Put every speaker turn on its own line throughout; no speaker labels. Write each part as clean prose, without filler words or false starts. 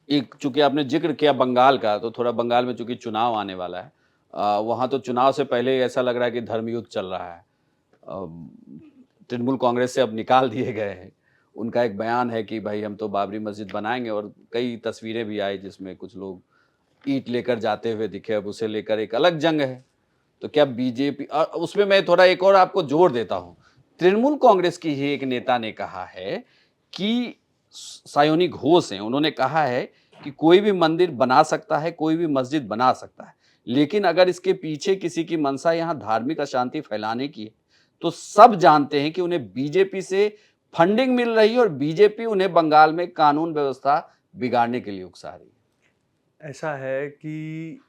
एक चूँकि आपने ज़िक्र किया बंगाल का, तो थोड़ा बंगाल में चूँकि चुनाव आने वाला है। वहाँ तो चुनाव से पहले ऐसा लग रहा है कि धर्मयुद्ध चल रहा है। तृणमूल कांग्रेस से अब निकाल दिए गए हैं। उनका एक बयान है कि भाई हम तो बाबरी मस्जिद बनाएँगे और कई तस्वीरें भी आई जिसमें कुछ लोग ईंट लेकर जाते हुए दिखे, अब उसे लेकर एक अलग जंग है। तो क्या बीजेपी उसमें मैं थोड़ा एक और आपको जोड़ देता हूँ। तृणमूल कांग्रेस की ही एक नेता ने कहा है कि सायोनी घोष हैं, उन्होंने कहा है कि कोई भी मंदिर बना सकता है, कोई भी मस्जिद बना सकता है। लेकिन अगर इसके पीछे किसी की मंशा यहाँ धार्मिक अशांति फैलाने की है, तो सब जानते हैं कि उन्हें बीजेपी से फंडिंग मिल रही है और बीजेपी उन्हें बंगाल में कानून व्यवस्था बिगाड़ने के लिए उकसा रही है।
ऐसा है कि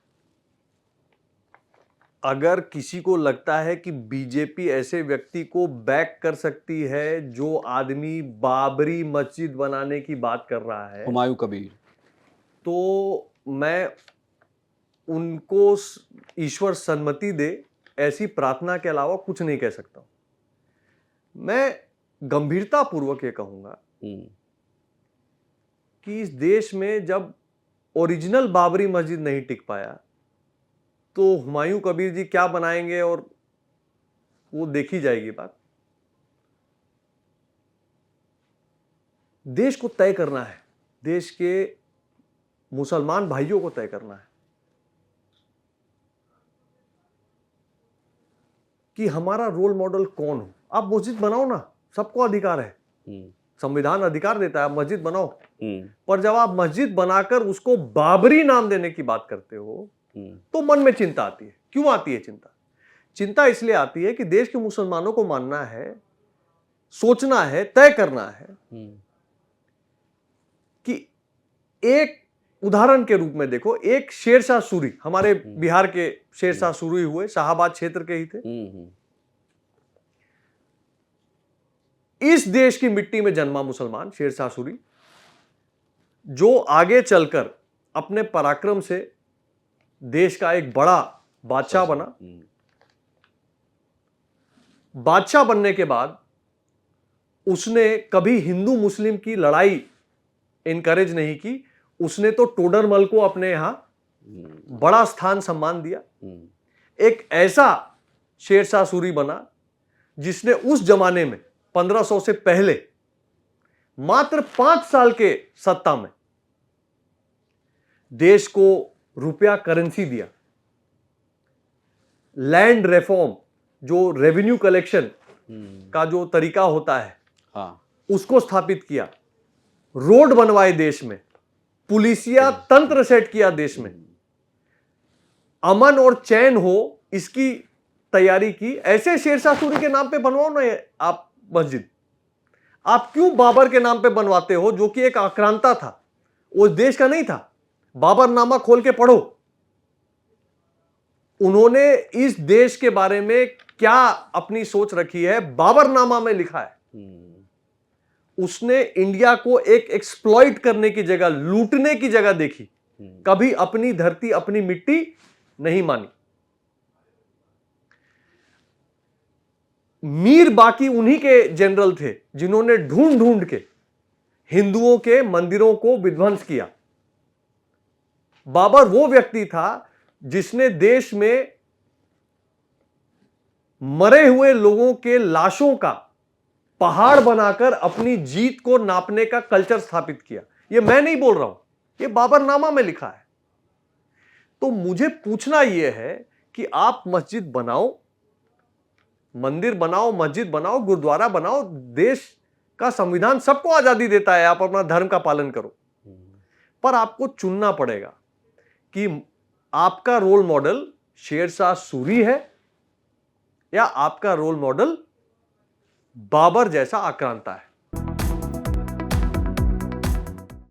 अगर किसी को लगता है कि बीजेपी ऐसे व्यक्ति को बैक कर सकती है जो आदमी बाबरी मस्जिद बनाने की बात कर रहा है,
हुमायूं कबीर,
तो मैं उनको ईश्वर सन्मति दे ऐसी प्रार्थना के अलावा कुछ नहीं कह सकता। मैं गंभीरता पूर्वक ये कहूंगा कि इस देश में जब ओरिजिनल बाबरी मस्जिद नहीं टिक पाया तो हुमायूं कबीर जी क्या बनाएंगे, और वो देखी जाएगी बात। देश को तय करना है, देश के मुसलमान भाइयों को तय करना है कि हमारा रोल मॉडल कौन हो। आप मस्जिद बनाओ ना, सबको अधिकार है, संविधान अधिकार देता है, आप मस्जिद बनाओ। पर जब आप मस्जिद बनाकर उसको बाबरी नाम देने की बात करते हो तो मन में चिंता आती है। क्यों आती है चिंता? चिंता इसलिए आती है कि देश के मुसलमानों को मानना है, सोचना है, तय करना है कि एक उदाहरण के रूप में देखो, एक शेरशाह सूरी, हमारे बिहार के शेरशाह सूरी हुए, शाहाबाद क्षेत्र के ही थे। इस देश की मिट्टी में जन्मा मुसलमान शेरशाह सूरी, जो आगे चलकर अपने पराक्रम से देश का एक बड़ा बादशाह बना। बादशाह बनने के बाद उसने कभी हिंदू मुस्लिम की लड़ाई इनकरेज नहीं की। उसने तो टोडरमल को अपने यहां बड़ा स्थान सम्मान दिया। एक ऐसा शेरशाह सूरी बना जिसने उस जमाने में 1500 से पहले मात्र 5 साल के सत्ता में देश को रुपया करेंसी दिया, लैंड रिफॉर्म, जो रेवेन्यू कलेक्शन का जो तरीका होता है, उसको स्थापित किया, रोड बनवाए देश में, पुलिसिया तंत्र सेट किया देश में, अमन और चैन हो इसकी तैयारी की। ऐसे शेरशाह सूरी के नाम पे बनवाओ ना आप मस्जिद। आप क्यों बाबर के नाम पे बनवाते हो, जो कि एक आक्रांता था, उस देश का नहीं था? बाबरनामा खोल के पढ़ो, उन्होंने इस देश के बारे में क्या अपनी सोच रखी है, बाबरनामा में लिखा है। उसने इंडिया को एक एक्सप्लॉइट करने की जगह, लूटने की जगह देखी, कभी अपनी धरती, अपनी मिट्टी नहीं मानी। मीर बाकी उन्हीं के जनरल थे जिन्होंने ढूंढ ढूंढ के हिंदुओं के मंदिरों को विध्वंस किया। बाबर वो व्यक्ति था जिसने देश में मरे हुए लोगों के लाशों का पहाड़ बनाकर अपनी जीत को नापने का कल्चर स्थापित किया। ये मैं नहीं बोल रहा हूं, ये बाबरनामा में लिखा है। तो मुझे पूछना यह है कि आप मस्जिद बनाओ, मंदिर बनाओ, मस्जिद बनाओ, गुरुद्वारा बनाओ, देश का संविधान सबको आजादी देता है, आप अपना धर्म का पालन करो। पर आपको चुनना पड़ेगा कि आपका रोल मॉडल शेरशाह सूरी है या आपका रोल मॉडल बाबर जैसा आक्रांता है।